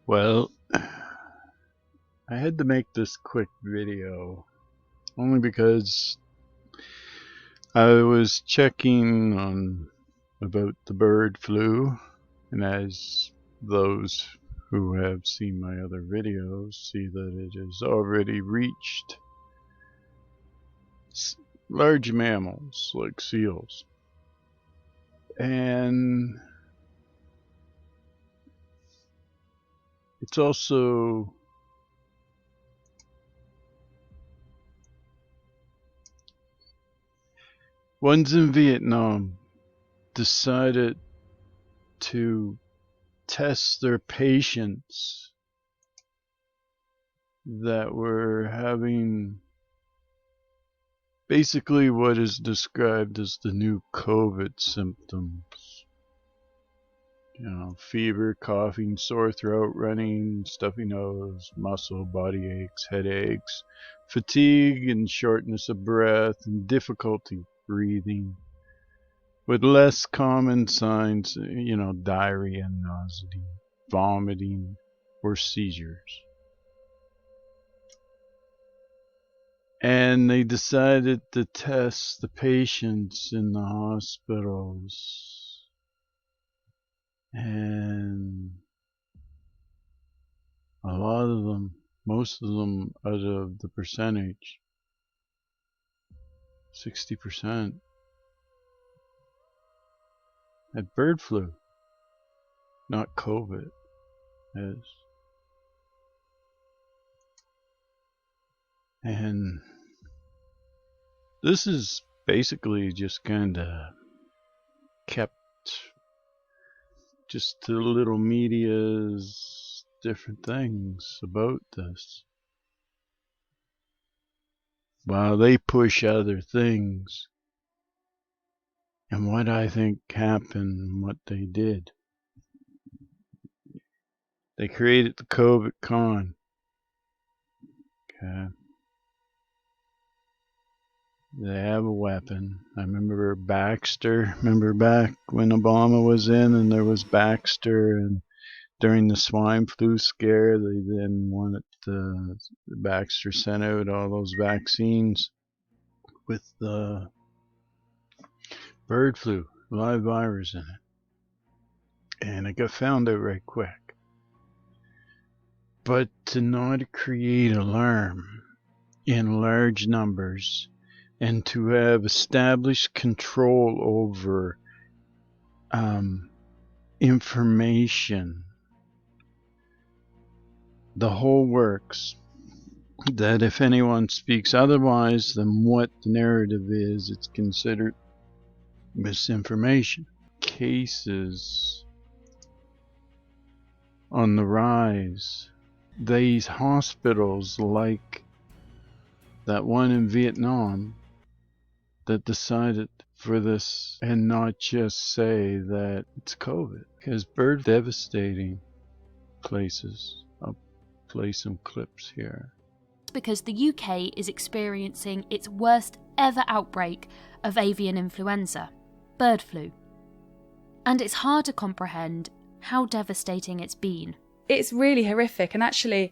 Well, I had to make this quick video only because I was checking on about the bird flu, and as those who have seen my other videos see that it has already reached large mammals like seals. And it's also ones in Vietnam decided to test their patients that were having basically what is described as the new COVID symptoms. Fever, coughing, sore throat, running, stuffy nose, muscle, body aches, headaches, fatigue and shortness of breath, and difficulty breathing, with less common signs, diarrhea, nausea, vomiting, or seizures. And they decided to test the patients in the hospitals. And a lot of them, most of them, out of the percentage, 60%, had bird flu, not COVID. And this is basically just kind of kept just to little media's different things about this, while they push other things. And what I think happened, what they did, they created the COVID con. Okay. They have a weapon. I remember Baxter. Remember back when Obama was in and there was Baxter, and during the swine flu scare, they then wanted Baxter sent out all those vaccines with the bird flu, live virus in it. And it got found out right quick. But to not create alarm in large numbers, and to have established control over information, the whole works, that if anyone speaks otherwise than what the narrative is, it's considered misinformation. Cases on the rise. These hospitals, like that one in Vietnam, that decided for this and not just say that it's COVID, because birds devastating places. I'll play some clips here. Because the UK is experiencing its worst ever outbreak of avian influenza, bird flu. And it's hard to comprehend how devastating it's been. It's really horrific. And actually,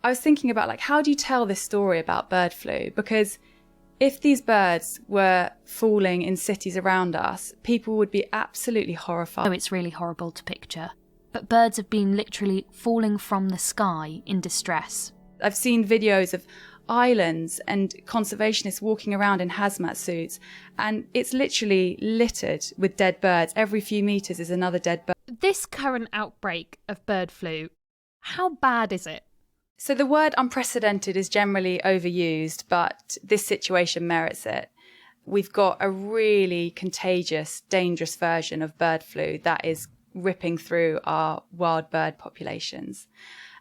I was thinking about how do you tell this story about bird flu? Because if these birds were falling in cities around us, people would be absolutely horrified. Oh, it's really horrible to picture. But birds have been literally falling from the sky in distress. I've seen videos of islands and conservationists walking around in hazmat suits, and it's literally littered with dead birds. Every few metres is another dead bird. This current outbreak of bird flu, how bad is it? So the word unprecedented is generally overused, but this situation merits it. We've got a really contagious, dangerous version of bird flu that is ripping through our wild bird populations.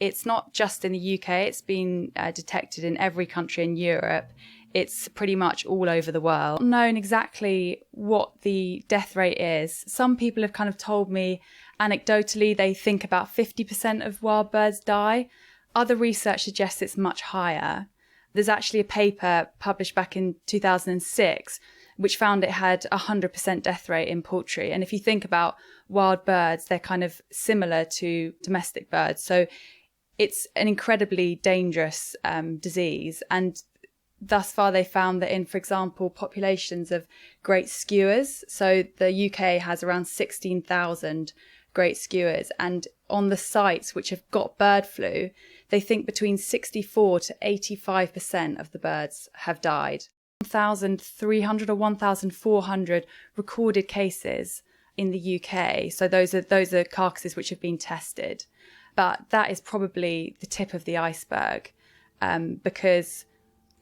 It's not just in the UK, it's been detected in every country in Europe. It's pretty much all over the world. Not known exactly what the death rate is. Some people have kind of told me anecdotally they think about 50% of wild birds die. Other research suggests it's much higher. There's actually a paper published back in 2006 which found it had 100% death rate in poultry. And if you think about wild birds, they're kind of similar to domestic birds. So it's an incredibly dangerous disease. And thus far, they found that in, for example, populations of great skewers. So the UK has around 16,000 great skewers. And on the sites which have got bird flu, they think between 64 to 85% of the birds have died. 1,300 or 1,400 recorded cases in the UK. So those are carcasses which have been tested. But that is probably the tip of the iceberg, because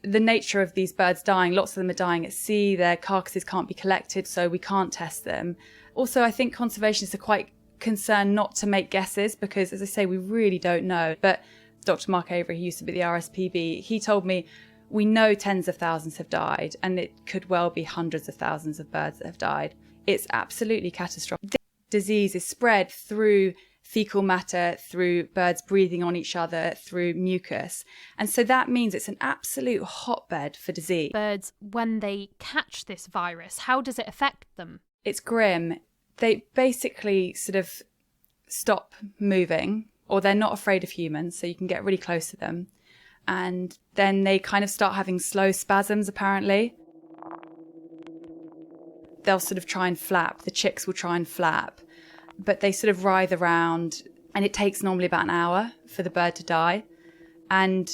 the nature of these birds dying, lots of them are dying at sea, their carcasses can't be collected, so we can't test them. Also, I think conservationists are quite concerned not to make guesses because, as I say, we really don't know. But Dr. Mark Avery, who used to be at the RSPB, he told me, we know tens of thousands have died, and it could well be hundreds of thousands of birds that have died. It's absolutely catastrophic. This disease is spread through fecal matter, through birds breathing on each other, through mucus. And so that means it's an absolute hotbed for disease. Birds, when they catch this virus, how does it affect them? It's grim. They basically sort of stop moving, or they're not afraid of humans, so you can get really close to them. And then they kind of start having slow spasms, apparently. They'll sort of try and flap. The chicks will try and flap, but they sort of writhe around, and it takes normally about an hour for the bird to die. And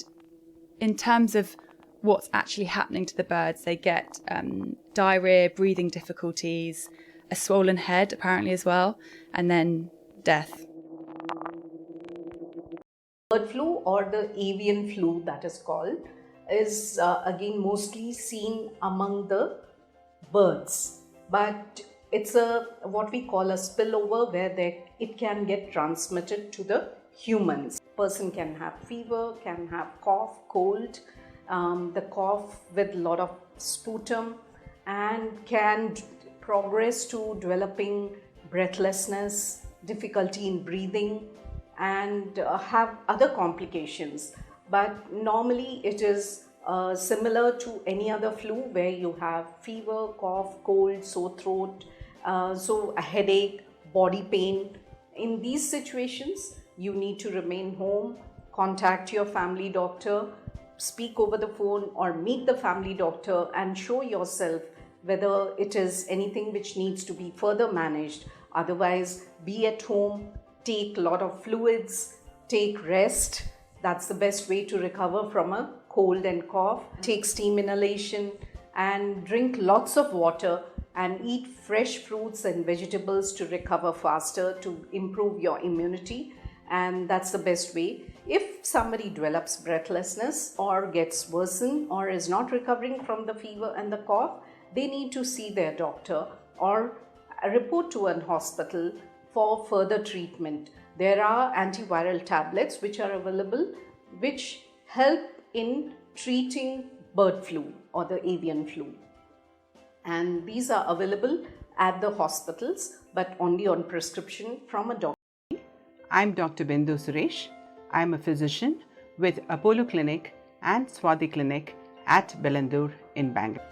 in terms of what's actually happening to the birds, they get diarrhea, breathing difficulties, a swollen head apparently as well, and then death. Bird flu, or the avian flu that is called, is again mostly seen among the birds, but it's what we call a spillover where it can get transmitted to the humans. Person can have fever, can have cough, cold, the cough with a lot of sputum, and can progress to developing breathlessness, difficulty in breathing, and have other complications. But normally it is similar to any other flu where you have fever, cough, cold, sore throat, so a headache, body pain. In these situations, you need to remain home, contact your family doctor, speak over the phone or meet the family doctor and show yourself whether it is anything which needs to be further managed. Otherwise, be at home, take a lot of fluids, take rest. That's the best way to recover from a cold and cough. Take steam inhalation and drink lots of water and eat fresh fruits and vegetables to recover faster, to improve your immunity. And that's the best way. If somebody develops breathlessness or gets worsened or is not recovering from the fever and the cough, they need to see their doctor or report to an hospital for further treatment. There are antiviral tablets which are available which help in treating bird flu or the avian flu. And these are available at the hospitals but only on prescription from a doctor. I'm Dr. Bindu Suresh. I'm a physician with Apollo Clinic and Swadhi Clinic at Bellandur in Bangalore.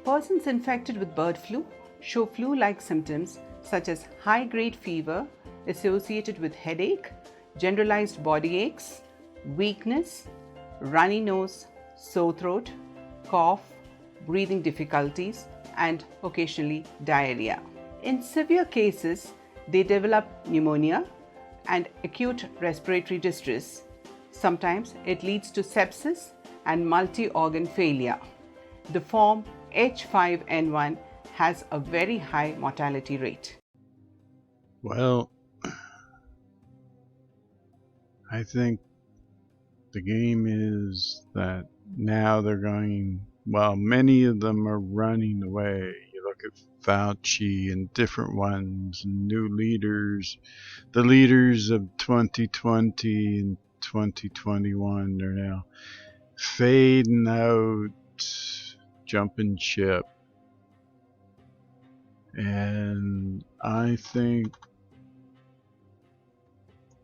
Persons infected with bird flu show flu-like symptoms such as high-grade fever associated with headache, generalized body aches, weakness, runny nose, sore throat, cough, breathing difficulties, and occasionally diarrhea. In severe cases, they develop pneumonia and acute respiratory distress. Sometimes it leads to sepsis and multi-organ failure. The form H5N1 has a very high mortality rate. Well, I think the game is that now they're going, well, many of them are running away. You look at Fauci and different ones, and new leaders. The leaders of 2020 and 2021 are now fading out, jumping ship. And I think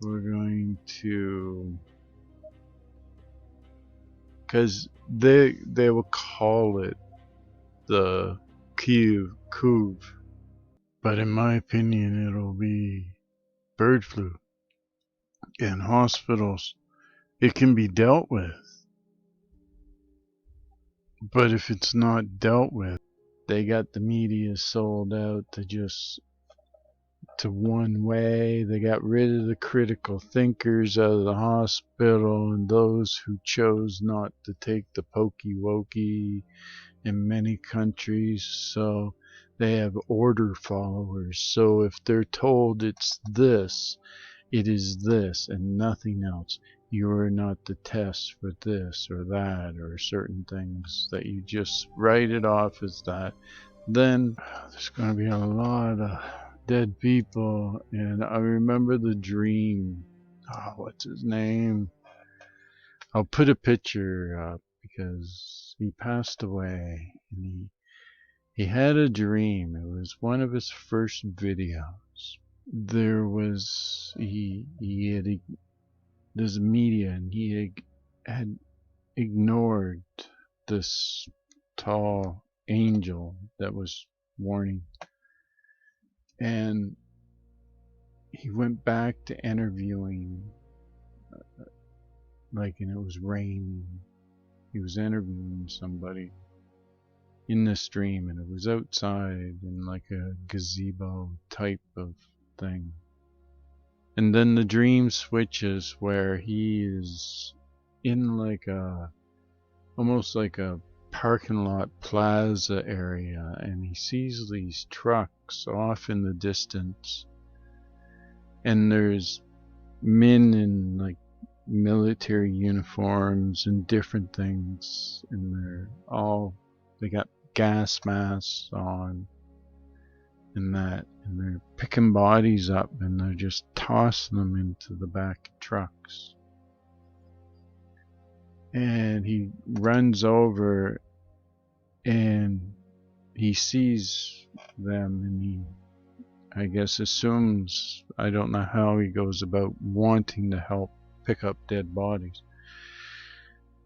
we're going to because they will call it the Kiev Couve, but in my opinion it'll be bird flu. In hospitals it can be dealt with, but if it's not dealt with, they got the media sold out to one way. They got rid of the critical thinkers out of the hospital and those who chose not to take the pokey wokey in many countries. So they have order followers. So if they're told it's this, it is this and nothing else. You are not the test for this or that or certain things, that you just write it off as that. Then there's going to be a lot of dead people. And I remember the dream. Oh, what's his name? I'll put a picture up because he passed away. And he had a dream. It was one of his first videos. There's media, and he had ignored this tall angel that was warning, and he went back to interviewing, and it was raining. He was interviewing somebody in the stream, and it was outside in like a gazebo type of thing. And then the dream switches where he is in almost like a parking lot plaza area, and he sees these trucks off in the distance, and there's men in like military uniforms and different things, and they got gas masks on and that, and they're picking bodies up and they're just tossing them into the back of trucks. And he runs over and he sees them, and he, I guess, assumes, I don't know how he goes about wanting to help pick up dead bodies,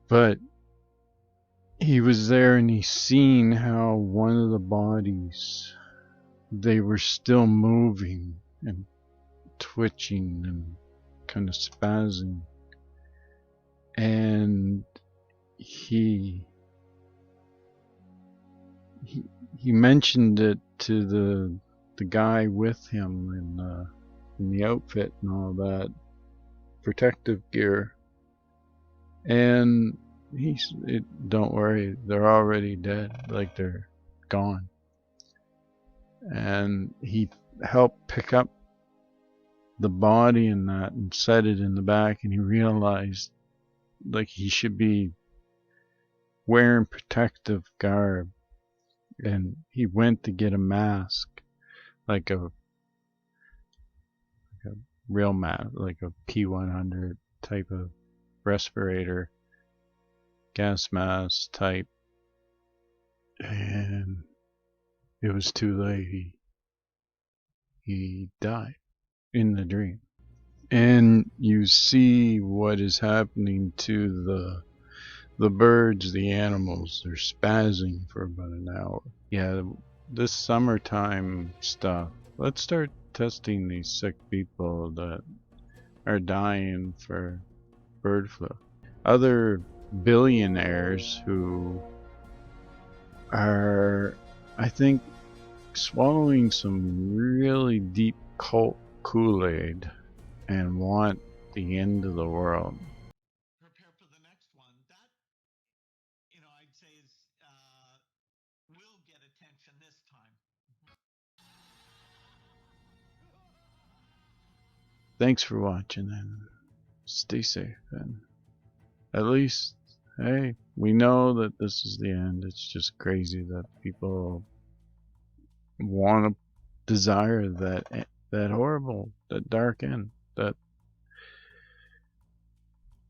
but he was there and he seen how one of the bodies, they were still moving and twitching and kind of spazzing, and he mentioned it to the guy with him in the outfit and all that protective gear, and don't worry, they're already dead, like they're gone. And he helped pick up the body and that and set it in the back, and he realized like he should be wearing protective garb, and he went to get a mask, like a real mask, like a P100 type of respirator, gas mask type, and it was too late. He died in the dream. And you see what is happening to the birds, the animals. They're spazzing for about an hour. Yeah, this summertime stuff. Let's start testing these sick people that are dying for bird flu. Other billionaires who are, I think, swallowing some really deep cult Kool-Aid and want the end of the world. Prepare for the next one. That, I'd say is will get attention this time. Thanks for watching, and stay safe, and at least, hey, we know that this is the end. It's just crazy that people want to desire that horrible, that dark end, that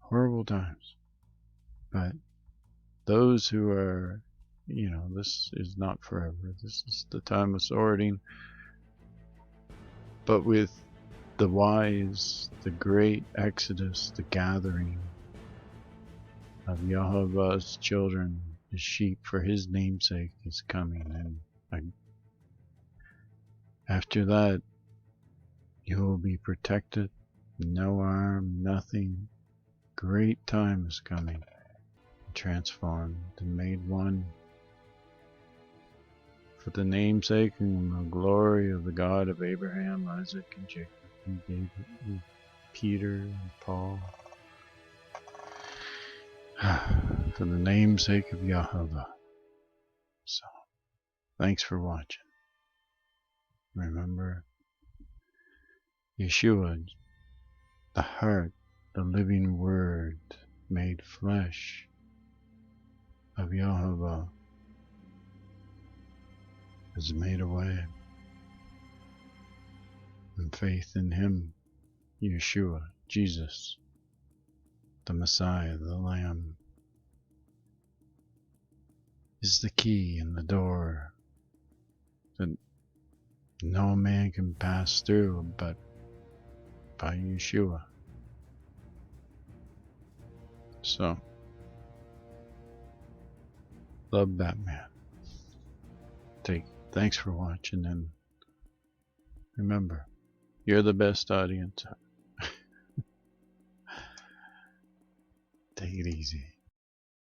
horrible times. But those who are, this is not forever. This is the time of sorting. But with the wise, the great exodus, the gathering, of Yehovah's children, his sheep, for his namesake is coming. And after that, you will be protected, no harm, nothing. Great time is coming, transformed and made one for the namesake and the glory of the God of Abraham, Isaac, and Jacob. He gave it to Peter and Paul for the namesake of Yehovah. So, thanks for watching. Remember, Yeshua, the heart, the living word made flesh of Yehovah, has made a way. And faith in him, Yeshua, Jesus, the Messiah, the Lamb, is the key and the door that no man can pass through but by Yeshua. So, love Batman. Thanks for watching, and remember, you're the best audience. Take it easy.